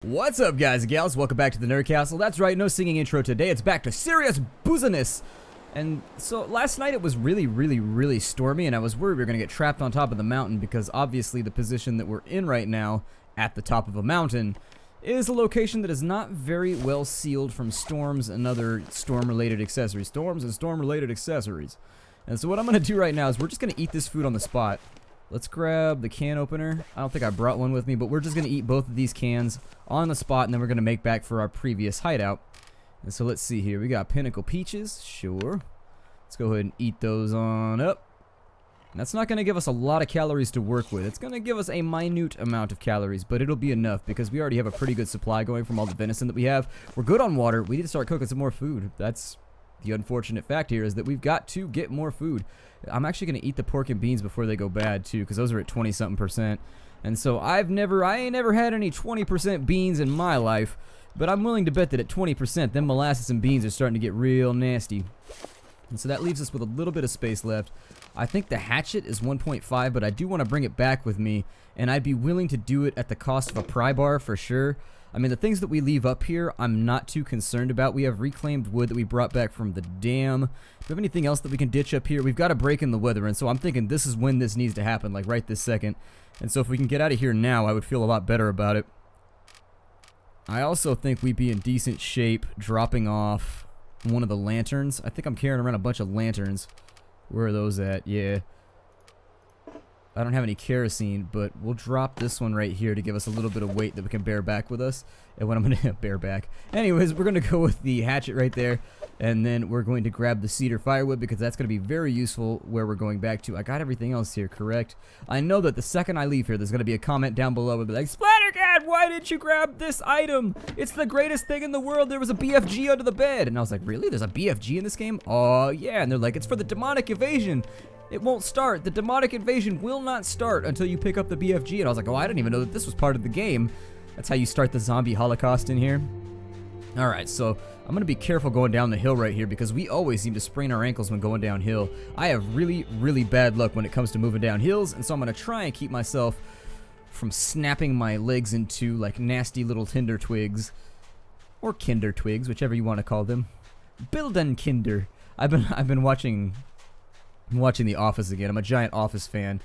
What's up, guys and gals? Welcome back to the Nerd Castle. That's right, no singing intro today. It's back to serious booziness. And so last night it was really stormy, and I was worried we were going to get trapped on top of the mountain because obviously the position that we're in right now at the top of a mountain is a location that is not very well sealed from storms and other storm-related accessories. Storms and storm-related accessories. And so what I'm going to do right now is we're just going to eat this food on the spot. Let's grab the can opener. I don't think I brought one with me, but we're just going to eat both of these cans on the spot, and then we're going to make back for our previous hideout. And so let's see here. We got Pinnacle Peaches. Sure. Let's go ahead and eat those on up. And that's not going to give us a lot of calories to work with. It's going to give us a minute amount of calories, but it'll be enough because we already have a pretty good supply going from all the venison that we have. We're good on water. We need to start cooking some more food. That's the unfortunate fact here, is that we've got to get more food. I'm actually going to eat the pork and beans before they go bad too, because those are at 20-something%. And so I ain't never had any 20% beans in my life, but I'm willing to bet that at 20%, them molasses and beans are starting to get real nasty. And so that leaves us with a little bit of space left. I think the hatchet is 1.5, but I do want to bring it back with me, and I'd be willing to do it at the cost of a pry bar for sure. I mean, the things that we leave up here, I'm not too concerned about. We have reclaimed wood that we brought back from the dam. Do we have anything else that we can ditch up here? We've got a break in the weather, and so I'm thinking this is when this needs to happen, like right this second. And so if we can get out of here now, I would feel a lot better about it. I also think we'd be in decent shape dropping off one of the lanterns. I think I'm carrying around a bunch of lanterns. Where are those at? Yeah. I don't have any kerosene, but we'll drop this one right here to give us a little bit of weight that we can bear back with us. And when I'm going to bear back. Anyways, we're going to go with the hatchet right there. And then we're going to grab the cedar firewood because that's going to be very useful where we're going back to. I got everything else here, correct? I know that the second I leave here, there's going to be a comment down below. It'll be like, Splattercat, why didn't you grab this item? It's the greatest thing in the world. There was a BFG under the bed. And I was like, really? There's a BFG in this game? Oh, yeah. And they're like, it's for the demonic invasion. It won't start. The demonic invasion will not start until you pick up the BFG. And I was like, oh, I didn't even know that this was part of the game. That's how you start the zombie holocaust in here. Alright, so I'm going to be careful going down the hill right here because we always seem to sprain our ankles when going downhill. I have really bad luck when it comes to moving down hills, and so I'm going to try and keep myself from snapping my legs into like nasty little tinder twigs. Or kinder twigs, whichever you want to call them. Bilden Kinder. I've been watching The Office again. I'm a giant Office fan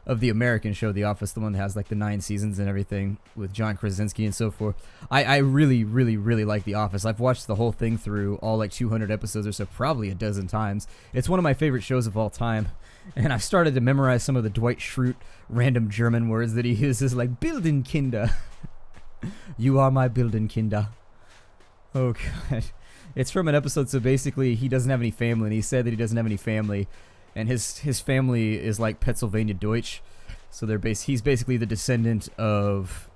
of the American show, The Office, the one that has like the 9 seasons and everything with John Krasinski and so forth. I really like The Office. I've watched the whole thing through, all like 200 episodes or so, probably a dozen times. It's one of my favorite shows of all time. And I've started to memorize some of the Dwight Schrute random German words that he uses, like Bildenkinder. You are my Bildenkinder. Oh, God. It's from an episode, so basically he doesn't have any family, and he said that he doesn't have any family. And his family is like Pennsylvania Deutsch, so he's basically the descendant of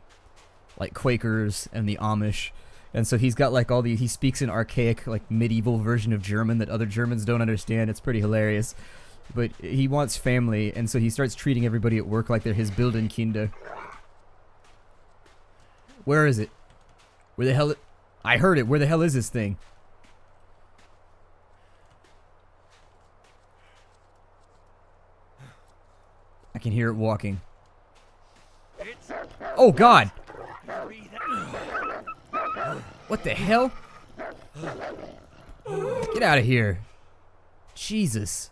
like Quakers and the Amish, and so he's got like he speaks an archaic like medieval version of German that other Germans don't understand. It's pretty hilarious, but he wants family, and so he starts treating everybody at work like they're his Bildenkinder. Where is it? Where the hell? I heard it. Where the hell is this thing? I can hear it walking. Oh, God! What the hell? Get out of here. Jesus.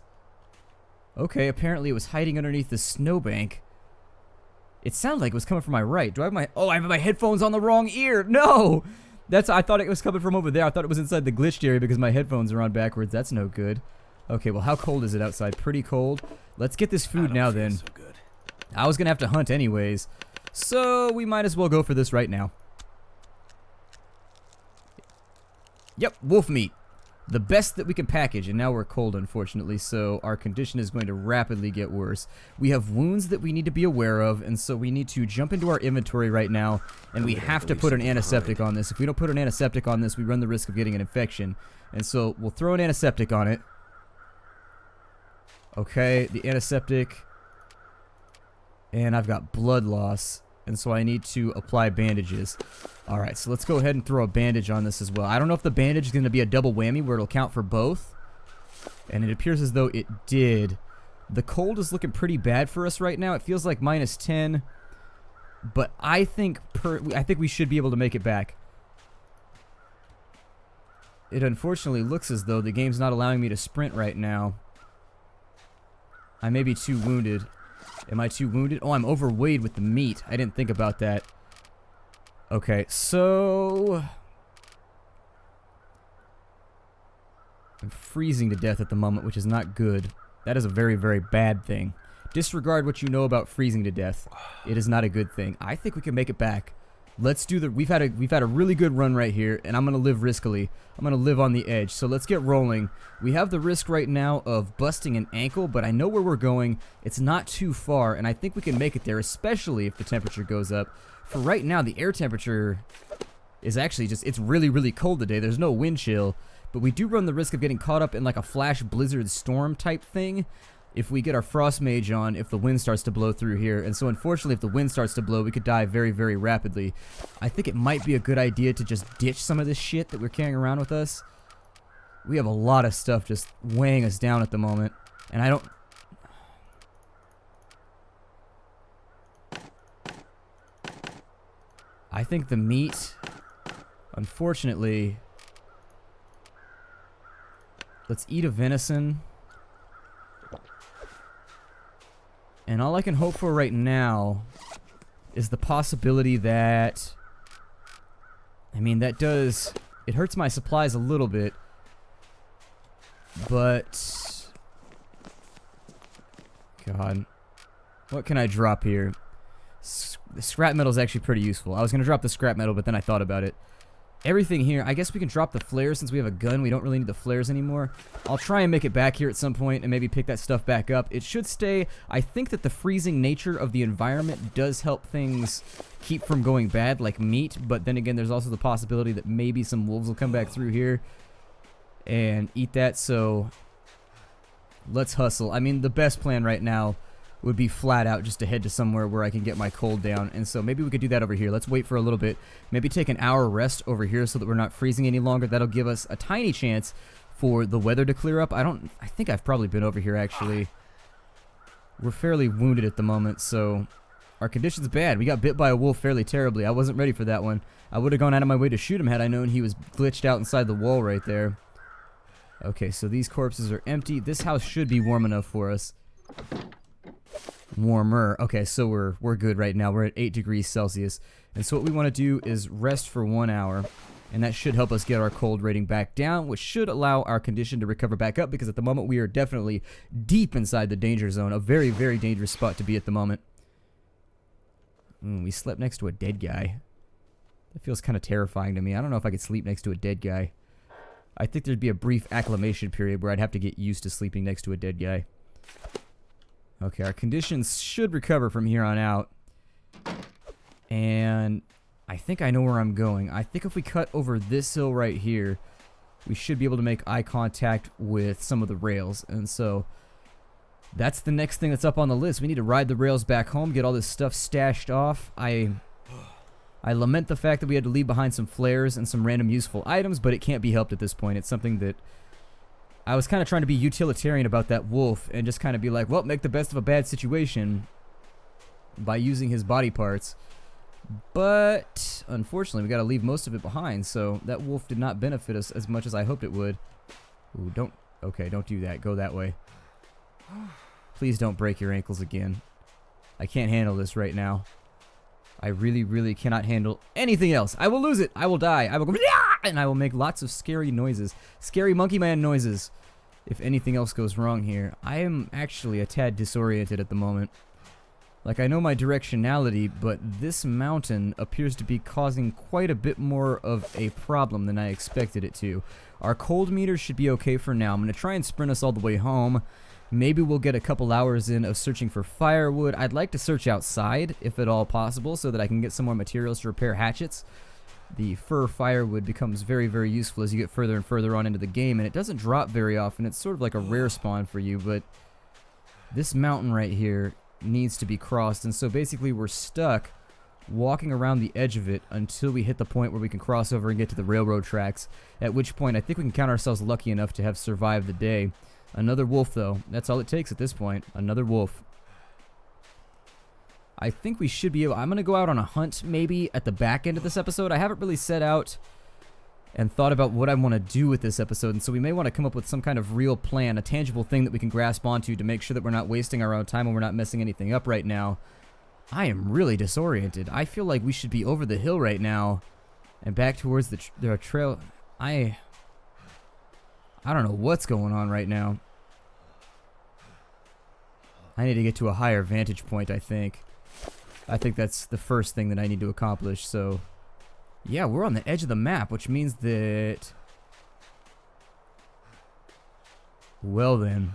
Okay, apparently it was hiding underneath the snowbank. It sounded like it was coming from my right. Do I have my... Oh, I have my headphones on the wrong ear! No! I thought it was coming from over there. I thought it was inside the glitched area because my headphones are on backwards. That's no good. Okay, well, how cold is it outside? Pretty cold. Let's get this food now, then. So good. I was going to have to hunt anyways, so we might as well go for this right now. Yep, wolf meat. The best that we can package, and now we're cold, unfortunately, so our condition is going to rapidly get worse. We have wounds that we need to be aware of, and so we need to jump into our inventory right now, and we have to put an antiseptic on this. If we don't put an antiseptic on this, we run the risk of getting an infection. And so we'll throw an antiseptic on it. Okay, the antiseptic, and I've got blood loss, and so I need to apply bandages. Alright, so let's go ahead and throw a bandage on this as well. I don't know if the bandage is going to be a double whammy where it'll count for both, and it appears as though it did. The cold is looking pretty bad for us right now. It feels like -10. But I think we should be able to make it back. It unfortunately looks as though the game's not allowing me to sprint right now. I may be too wounded. Am I too wounded? Oh, I'm overweight with the meat. I didn't think about that. Okay, so... I'm freezing to death at the moment, which is not good. That is a very, very bad thing. Disregard what you know about freezing to death. It is not a good thing. I think we can make it back. Let's do the... We've had a really good run right here, and I'm gonna live riskily. I'm gonna live on the edge. So let's get rolling. We have the risk right now of busting an ankle, but I know where we're going. It's not too far, and I think we can make it there, especially if the temperature goes up. For right now, the air temperature is actually just... It's really, really cold today. There's no wind chill, but we do run the risk of getting caught up in like a flash blizzard storm type thing if we get our frost mage on, if the wind starts to blow through here. And so unfortunately, if the wind starts to blow, we could die very, very rapidly. I think it might be a good idea to just ditch some of this shit that we're carrying around with us. We have a lot of stuff just weighing us down at the moment, and I don't... I think the meat, unfortunately... Let's eat a venison. And all I can hope for right now is the possibility that... I mean, that does... It hurts my supplies a little bit. But... God. What can I drop here? The scrap metal is actually pretty useful. I was going to drop the scrap metal, but then I thought about it. Everything here, I guess we can drop the flares since we have a gun. We don't really need the flares anymore. I'll try and make it back here at some point and maybe pick that stuff back up. It should stay. I think that the freezing nature of the environment does help things keep from going bad, like meat. But then again, there's also the possibility that maybe some wolves will come back through here and eat that. So let's hustle. I mean, the best plan right now would be flat out just to head to somewhere where I can get my cold down. And so maybe we could do that over here. Let's wait for a little bit. Maybe take an hour rest over here so that we're not freezing any longer. That'll give us a tiny chance for the weather to clear up. I think I've probably been over here actually. We're fairly wounded at the moment, so our condition's bad. We got bit by a wolf fairly terribly. I wasn't ready for that one. I would have gone out of my way to shoot him had I known he was glitched out inside the wall right there. Okay, so these corpses are empty. This house should be warm enough for us. Warmer. Okay, so we're good right now. We're at 8 degrees Celsius. And so what we want to do is rest for 1 hour. And that should help us get our cold rating back down, which should allow our condition to recover back up, because at the moment we are definitely deep inside the danger zone. A very, very dangerous spot to be at the moment. We slept next to a dead guy. That feels kind of terrifying to me. I don't know if I could sleep next to a dead guy. I think there'd be a brief acclimation period where I'd have to get used to sleeping next to a dead guy. Okay, our conditions should recover from here on out. And I think I know where I'm going. I think if we cut over this hill right here, we should be able to make eye contact with some of the rails. And so that's the next thing that's up on the list. We need to ride the rails back home, get all this stuff stashed off. I lament the fact that we had to leave behind some flares and some random useful items, but it can't be helped at this point. It's something that... I was kind of trying to be utilitarian about that wolf and just kind of be like, well, make the best of a bad situation by using his body parts. But unfortunately, we got to leave most of it behind, so that wolf did not benefit us as much as I hoped it would. Ooh, don't do that. Go that way. Please don't break your ankles again. I can't handle this right now. I really, really cannot handle anything else. I will lose it. I will die. I will go, and I will make lots of scary noises. Scary monkey man noises. If anything else goes wrong here. I am actually a tad disoriented at the moment. Like, I know my directionality, but this mountain appears to be causing quite a bit more of a problem than I expected it to. Our cold meter should be okay for now. I'm going to try and sprint us all the way home. Maybe we'll get a couple hours in of searching for firewood. I'd like to search outside, if at all possible, so that I can get some more materials to repair hatchets. The fir firewood becomes very, very useful as you get further and further on into the game, and it doesn't drop very often. It's sort of like a rare spawn for you, but this mountain right here needs to be crossed, and so basically we're stuck walking around the edge of it until we hit the point where we can cross over and get to the railroad tracks, at which point I think we can count ourselves lucky enough to have survived the day. Another wolf, though. That's all it takes at this point. Another wolf. I think we should be able... I'm going to go out on a hunt maybe at the back end of this episode. I haven't really set out and thought about what I want to do with this episode, and so we may want to come up with some kind of real plan, a tangible thing that we can grasp onto to make sure that we're not wasting our own time and we're not messing anything up right now. I am really disoriented. I feel like we should be over the hill right now and back towards the trail. I don't know what's going on right now. I need to get to a higher vantage point, I think. I think that's the first thing that I need to accomplish, so... Yeah, we're on the edge of the map, which means that... Well then.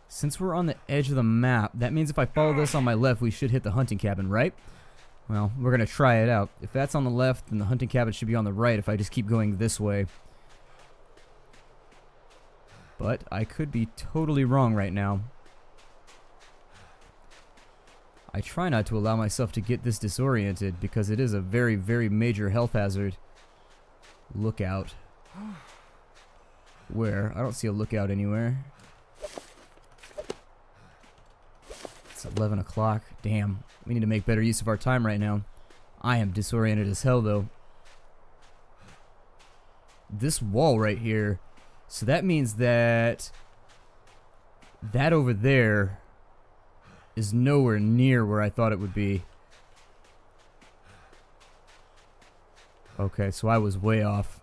Since we're on the edge of the map, that means if I follow this on my left, we should hit the hunting cabin, right? Well, we're going to try it out. If that's on the left, then the hunting cabin should be on the right if I just keep going this way. But I could be totally wrong right now. I try not to allow myself to get this disoriented because it is a very, very major health hazard. Lookout. Where? I don't see a lookout anywhere. It's 11 o'clock. Damn. We need to make better use of our time right now. I am disoriented as hell, though. This wall right here. So that means that that over there is nowhere near where I thought it would be. Okay, so I was way off.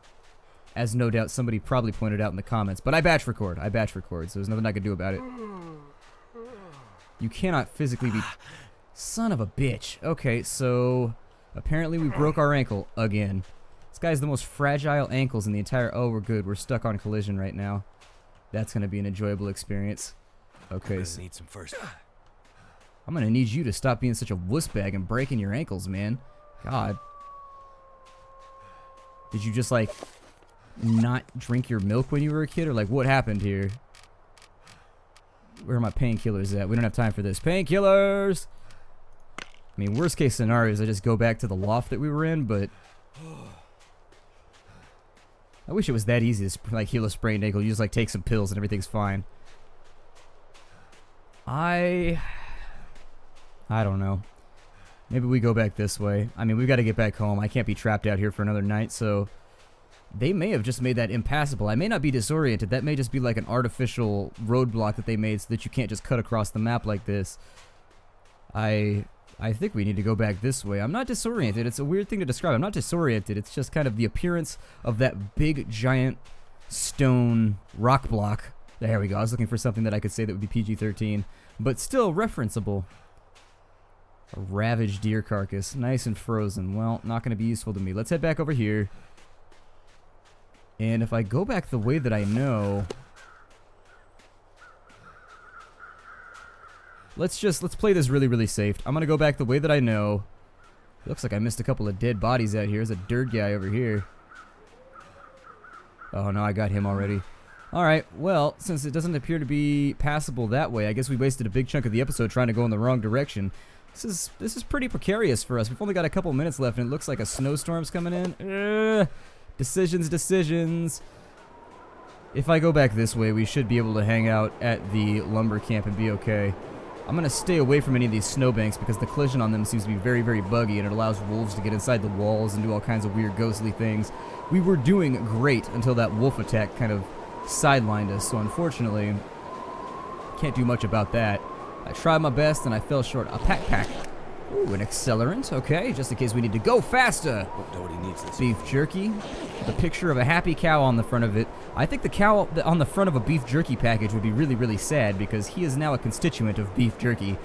As no doubt somebody probably pointed out in the comments. But I batch record. So there's nothing I can do about it. You cannot physically be... Son of a bitch. Okay, so... Apparently we broke our ankle again. This guy's the most fragile ankles in the entire... Oh, we're good. We're stuck on collision right now. That's going to be an enjoyable experience. Okay, so... Need some first. I'm going to need you to stop being such a wuss bag and breaking your ankles, man. God. Did you just, like, not drink your milk when you were a kid? Or, like, what happened here? Where are my painkillers at? We don't have time for this. Painkillers! I mean, worst case scenario is I just go back to the loft that we were in, but... I wish it was that easy to, like, heal a sprained ankle. You just, like, take some pills and everything's fine. I don't know. Maybe we go back this way. I mean, we've got to get back home. I can't be trapped out here for another night, so... They may have just made that impassable. I may not be disoriented. That may just be like an artificial roadblock that they made so that you can't just cut across the map like this. I think we need to go back this way. I'm not disoriented. It's a weird thing to describe. I'm not disoriented. It's just kind of the appearance of that big, giant stone rock block. There we go. I was looking for something that I could say that would be PG-13, but still referenceable. A ravaged deer carcass. Nice and frozen. Well, not going to be useful to me. Let's head back over here. And if I go back the way that I know... Let's play this really, really safe. I'm going to go back the way that I know. Looks like I missed a couple of dead bodies out here. There's a dirt guy over here. Oh, no, I got him already. Alright, well, since it doesn't appear to be passable that way, I guess we wasted a big chunk of the episode trying to go in the wrong direction. This is pretty precarious for us. We've only got a couple minutes left, and it looks like a snowstorm's coming in. Decisions. If I go back this way, we should be able to hang out at the lumber camp and be okay. I'm going to stay away from any of these snowbanks because the collision on them seems to be very, very buggy, and it allows wolves to get inside the walls and do all kinds of weird ghostly things. We were doing great until that wolf attack kind of sidelined us, so unfortunately, can't do much about that. I tried my best and I fell short. A pack. Ooh, an accelerant. Okay, just in case we need to go faster. Nobody needs this. Beef jerky. The picture of a happy cow on the front of it. I think the cow on the front of a beef jerky package would be really, really sad because he is now a constituent of beef jerky.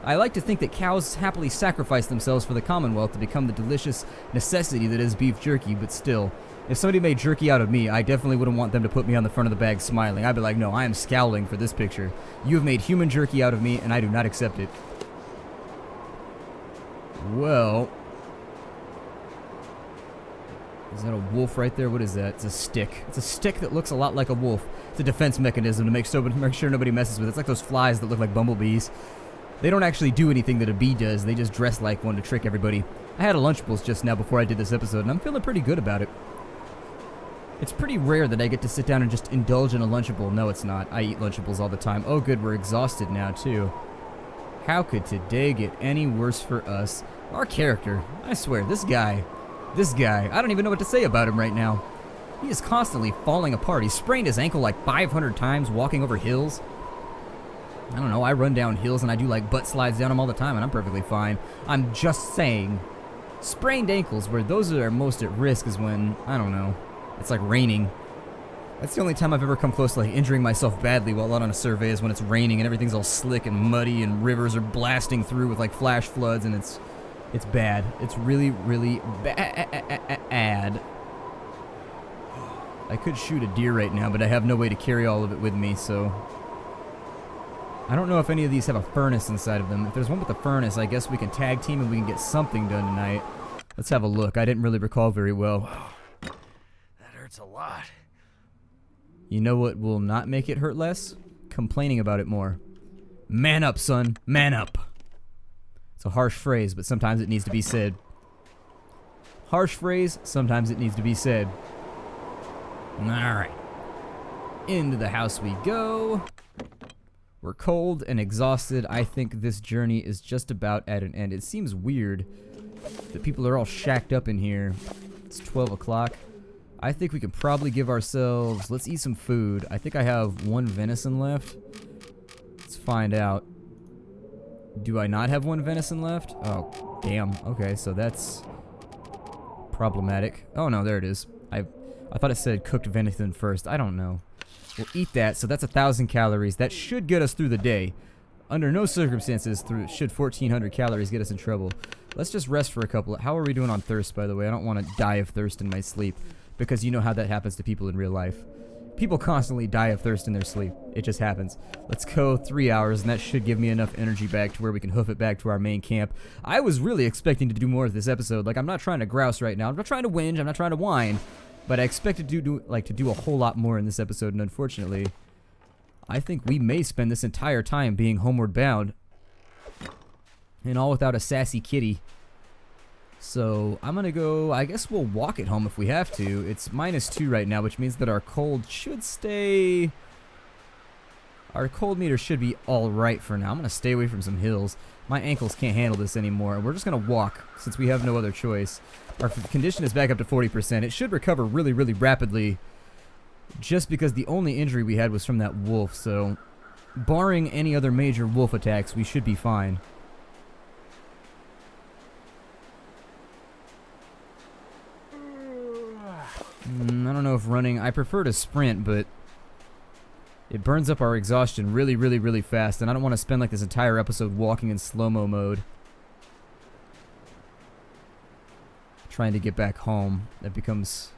I like to think that cows happily sacrifice themselves for the Commonwealth to become the delicious necessity that is beef jerky, but still, if somebody made jerky out of me, I definitely wouldn't want them to put me on the front of the bag smiling. I'd be like, no, I am scowling for this picture. You have made human jerky out of me, and I do not accept it. Well, is that a wolf right there? What is that? It's a stick. It's a stick that looks a lot like a wolf. It's a defense mechanism to make sure nobody messes with it. It's like those flies that look like bumblebees. They don't actually do anything that a bee does. They just dress like one to trick everybody. I had a Lunchables just now before I did this episode, and I'm feeling pretty good about it. It's pretty rare that I get to sit down and just indulge in a Lunchable. No, it's not. I eat Lunchables all the time. Oh, good. We're exhausted now, too. How could today get any worse for us? Our character, I swear, this guy, I don't even know what to say about him right now. He is constantly falling apart. He sprained his ankle like 500 times walking over hills. I don't know, I run down hills and I do like butt slides down them all the time and I'm perfectly fine. I'm just saying, sprained ankles, where those are most at risk is when, I don't know, it's like raining. That's the only time I've ever come close to like injuring myself badly while out on a survey is when it's raining and everything's all slick and muddy and rivers are blasting through with like flash floods and it's bad. It's really, really bad. I could shoot a deer right now, but I have no way to carry all of it with me, so... I don't know if any of these have a furnace inside of them. If there's one with a furnace, I guess we can tag team and we can get something done tonight. Let's have a look. I didn't really recall very well. That hurts a lot. You know what will not make it hurt less? Complaining about it more. Man up, son. Man up. It's a harsh phrase, but sometimes it needs to be said. Harsh phrase, sometimes it needs to be said. Alright. Into the house we go. We're cold and exhausted. I think this journey is just about at an end. It seems weird that people are all shacked up in here. It's 12 o'clock. I think we could probably give ourselves... Let's eat some food. I think I have one venison left. Let's find out. Do I not have one venison left? Oh, damn. Okay, so that's problematic. Oh, no, there it is. I thought it said cooked venison first. I don't know. We'll eat that, so that's 1,000 calories. That should get us through the day. Under no circumstances should 1,400 calories get us in trouble. Let's just rest for a couple. How are we doing on thirst, by the way? I don't want to die of thirst in my sleep, because you know how that happens to people in real life. People constantly die of thirst in their sleep. It just happens. Let's go 3 hours, and that should give me enough energy back to where we can hoof it back to our main camp. I was really expecting to do more of this episode. Like, I'm not trying to grouse right now. I'm not trying to whinge. I'm not trying to whine. But I expected to do a whole lot more in this episode, and unfortunately, I think we may spend this entire time being homeward bound. And all without a sassy kitty. So, I'm gonna go, I guess we'll walk it home if we have to. It's -2 right now, which means that our cold should stay... Our cold meter should be alright for now. I'm gonna stay away from some hills. My ankles can't handle this anymore. We're just gonna walk, since we have no other choice. Our condition is back up to 40%. It should recover really, really rapidly. Just because the only injury we had was from that wolf, so... Barring any other major wolf attacks, we should be fine. I don't know if running... I prefer to sprint, but... It burns up our exhaustion really, really, really fast, and I don't want to spend like this entire episode walking in slow-mo mode. Trying to get back home. That becomes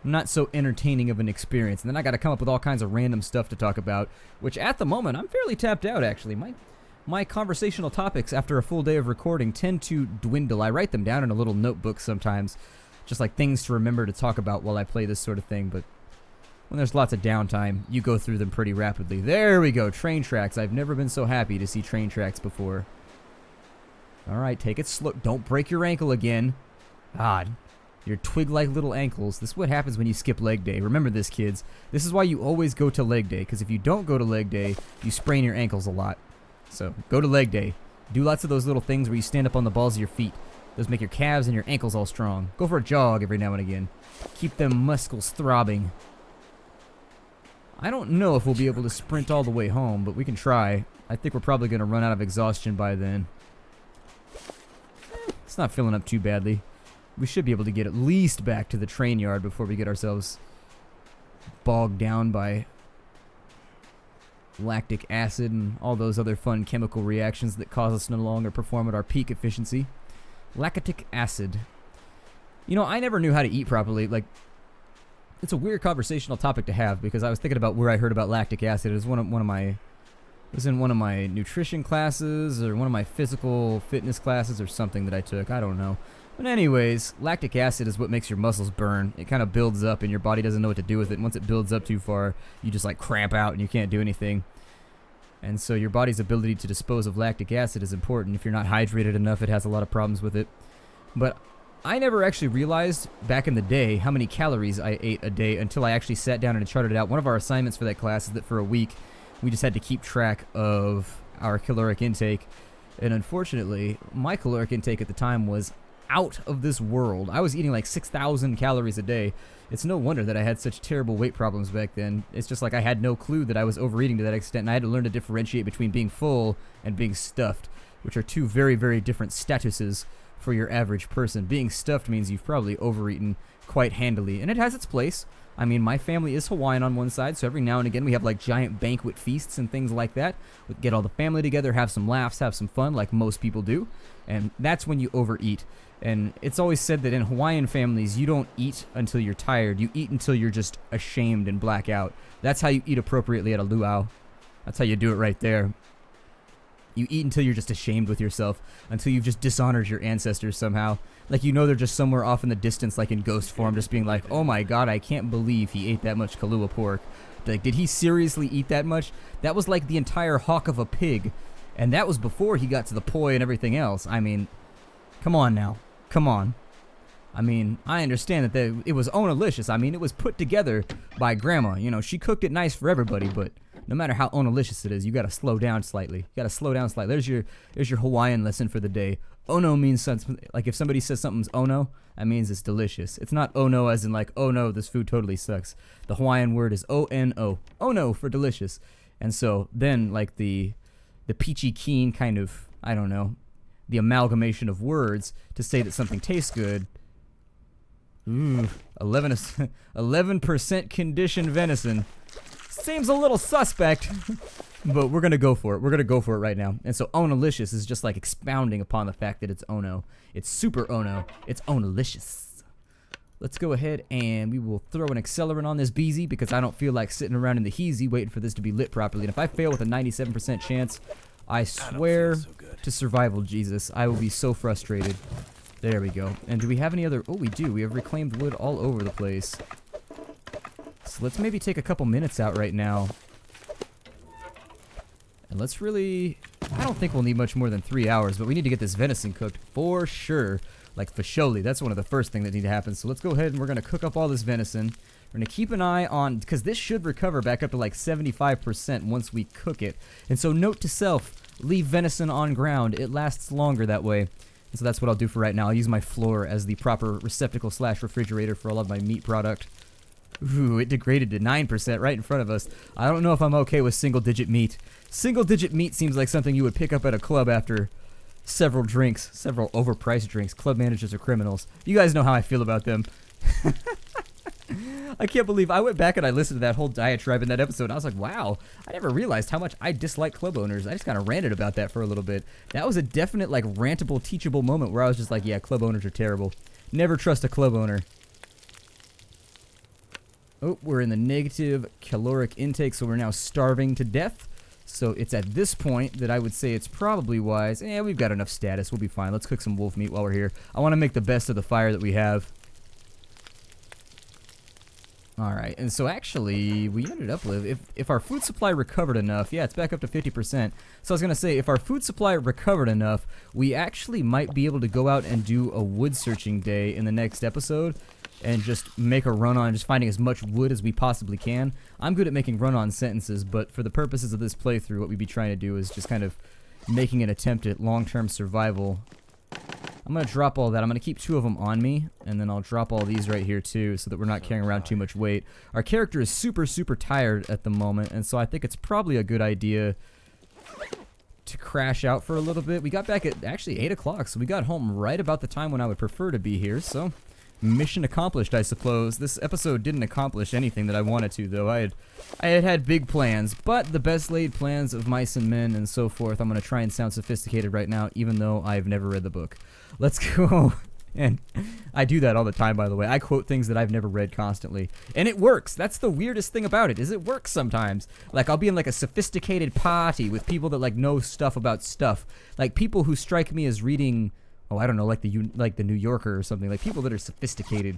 not so entertaining of an experience. And then I got to come up with all kinds of random stuff to talk about, which at the moment, I'm fairly tapped out, actually. My conversational topics after a full day of recording tend to dwindle. I write them down in a little notebook sometimes, just like things to remember to talk about while I play this sort of thing, but when there's lots of downtime, you go through them pretty rapidly. There we go, train tracks. I've never been so happy to see train tracks before. Alright, take it slow. Don't break your ankle again. God, your twig-like little ankles. This is what happens when you skip leg day. Remember this, kids. This is why you always go to leg day, because if you don't go to leg day, you sprain your ankles a lot. So, go to leg day. Do lots of those little things where you stand up on the balls of your feet. Those make your calves and your ankles all strong. Go for a jog every now and again. Keep them muscles throbbing. I don't know if we'll be able to sprint all the way home, but we can try. I think we're probably going to run out of exhaustion by then. It's not filling up too badly. We should be able to get at least back to the train yard before we get ourselves bogged down by lactic acid and all those other fun chemical reactions that cause us no longer perform at our peak efficiency. Lactic acid. You know, I never knew how to eat properly. Like, it's a weird conversational topic to have because I was thinking about where I heard about lactic acid. It was it was in one of my nutrition classes or one of my physical fitness classes or something that I took. I don't know. But anyways, lactic acid is what makes your muscles burn. It kind of builds up and your body doesn't know what to do with it. And once it builds up too far, you just like cramp out and you can't do anything. And so your body's ability to dispose of lactic acid is important. If you're not hydrated enough, it has a lot of problems with it. But I never actually realized back in the day how many calories I ate a day until I actually sat down and charted it out. One of our assignments for that class is that for a week, we just had to keep track of our caloric intake. And unfortunately, my caloric intake at the time was out of this world. I was eating like 6,000 calories a day. It's no wonder that I had such terrible weight problems back then. It's just like I had no clue that I was overeating to that extent, and I had to learn to differentiate between being full and being stuffed, which are two very, very different statuses for your average person. Being stuffed means you've probably overeaten quite handily, and it has its place. I mean, my family is Hawaiian on one side, so every now and again we have like giant banquet feasts and things like that. We get all the family together, have some laughs, have some fun, like most people do, and that's when you overeat. And it's always said that in Hawaiian families, you don't eat until you're tired. You eat until you're just ashamed and black out. That's how you eat appropriately at a luau. That's how you do it right there. You eat until you're just ashamed with yourself, until you've just dishonored your ancestors somehow. Like, you know, they're just somewhere off in the distance, like in ghost form, just being like, oh my god, I can't believe he ate that much Kahlua pork. Like, did he seriously eat that much? That was like the entire hawk of a pig. And that was before he got to the poi and everything else. I mean, come on now. Come on. I mean, I understand that it was onalicious. I mean, it was put together by Grandma. You know, she cooked it nice for everybody, but no matter how onalicious it is, you gotta slow down slightly. You gotta slow down slightly. There's your Hawaiian lesson for the day. Ono means something, like if somebody says something's ono, that means it's delicious. It's not ono as in like, oh no, this food totally sucks. The Hawaiian word is O-N-O. Ono for delicious. And so then like the peachy keen kind of, I don't know, the amalgamation of words to say that something tastes good. Ooh, 11% conditioned venison. Seems a little suspect, but we're gonna go for it. We're gonna go for it right now. And so onalicious is just like expounding upon the fact that it's ono. It's super ono. It's onalicious. Let's go ahead and we will throw an accelerant on this beezy because I don't feel like sitting around in the heezy waiting for this to be lit properly. And if I fail with a 97% chance, I swear to survival Jesus, I will be so frustrated. There we go. And do we have any other... Oh, we do. We have reclaimed wood all over the place. So let's maybe take a couple minutes out right now. And let's really... I don't think we'll need much more than 3 hours, but we need to get this venison cooked for sure. Like, for surely. That's one of the first things that need to happen. So let's go ahead and we're going to cook up all this venison. We're going to keep an eye on... Because this should recover back up to like 75% once we cook it. And so note to self, leave venison on ground. It lasts longer that way. And so that's what I'll do for right now. I'll use my floor as the proper receptacle / refrigerator for all of my meat product. Ooh, it degraded to 9% right in front of us. I don't know if I'm okay with single-digit meat. Single-digit meat seems like something you would pick up at a club after several drinks, several overpriced drinks. Club managers are criminals. You guys know how I feel about them. I can't believe I went back and I listened to that whole diatribe in that episode. And I was like, wow, I never realized how much I dislike club owners. I just kind of ranted about that for a little bit. That was a definite, like, rantable, teachable moment where I was just like, yeah, club owners are terrible. Never trust a club owner. Oh, we're in the negative caloric intake, so we're now starving to death. So it's at this point that I would say it's probably wise. Yeah, we've got enough status. We'll be fine. Let's cook some wolf meat while we're here. I want to make the best of the fire that we have. Alright, and so actually, we ended up with, if our food supply recovered enough, yeah, it's back up to 50%. So I was going to say, if our food supply recovered enough, we actually might be able to go out and do a wood searching day in the next episode and just make a run on just finding as much wood as we possibly can. I'm good at making run-on sentences, but for the purposes of this playthrough, what we'd be trying to do is just kind of making an attempt at long-term survival. I'm going to drop all that. I'm going to keep 2 of them on me, and then I'll drop all these right here too so that we're not carrying around too much weight. Our character is super, super tired at the moment, and so I think it's probably a good idea to crash out for a little bit. We got back at actually 8 o'clock, so we got home right about the time when I would prefer to be here, so mission accomplished, I suppose. This episode didn't accomplish anything that I wanted to, though. I had big plans, but the best laid plans of mice and men and so forth. I'm going to try and sound sophisticated right now, even though I've never read the book. Let's go. And I do that all the time, by the way. I quote things that I've never read constantly. And it works. That's the weirdest thing about it, is it works sometimes. Like, I'll be in, like, a sophisticated party with people that, like, know stuff about stuff. Like, people who strike me as reading... Oh, I don't know, like the New Yorker or something. Like people that are sophisticated.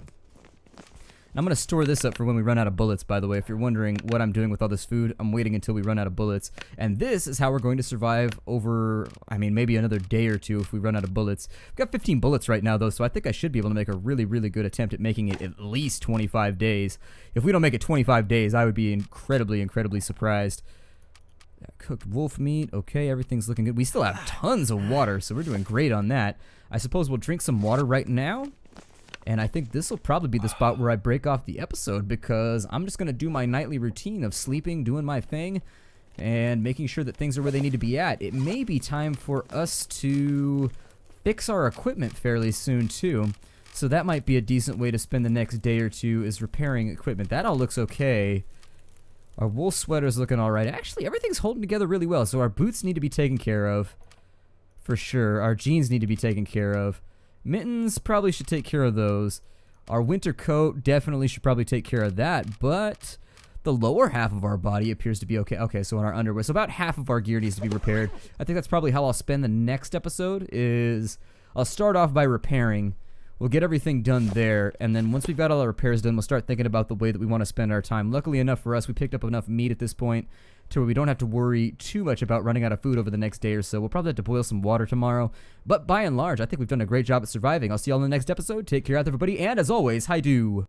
And I'm going to store this up for when we run out of bullets, by the way. If you're wondering what I'm doing with all this food, I'm waiting until we run out of bullets. And this is how we're going to survive over, I mean, maybe another day or two if we run out of bullets. We've got 15 bullets right now, though, so I think I should be able to make a really, really good attempt at making it at least 25 days. If we don't make it 25 days, I would be incredibly, incredibly surprised. Cooked wolf meat. Okay, everything's looking good. We still have tons of water, so we're doing great on that. I suppose we'll drink some water right now. And I think this will probably be the spot where I break off the episode, because I'm just going to do my nightly routine of sleeping, doing my thing, and making sure that things are where they need to be at. It may be time for us to fix our equipment fairly soon, too. So that might be a decent way to spend the next day or two, is repairing equipment. That all looks okay. Our wool sweater's looking alright. Actually, everything's holding together really well. So our boots need to be taken care of, for sure. Our jeans need to be taken care of. Mittens, probably should take care of those. Our winter coat definitely should probably take care of that, but the lower half of our body appears to be okay. Okay, so in our underwear. So about half of our gear needs to be repaired. I think that's probably how I'll spend the next episode, is I'll start off by repairing. We'll get everything done there, and then once we've got all our repairs done, we'll start thinking about the way that we want to spend our time. Luckily enough for us, we picked up enough meat at this point to where we don't have to worry too much about running out of food over the next day or so. We'll probably have to boil some water tomorrow, but by and large, I think we've done a great job at surviving. I'll see you all in the next episode. Take care out, everybody, and as always, hi-do.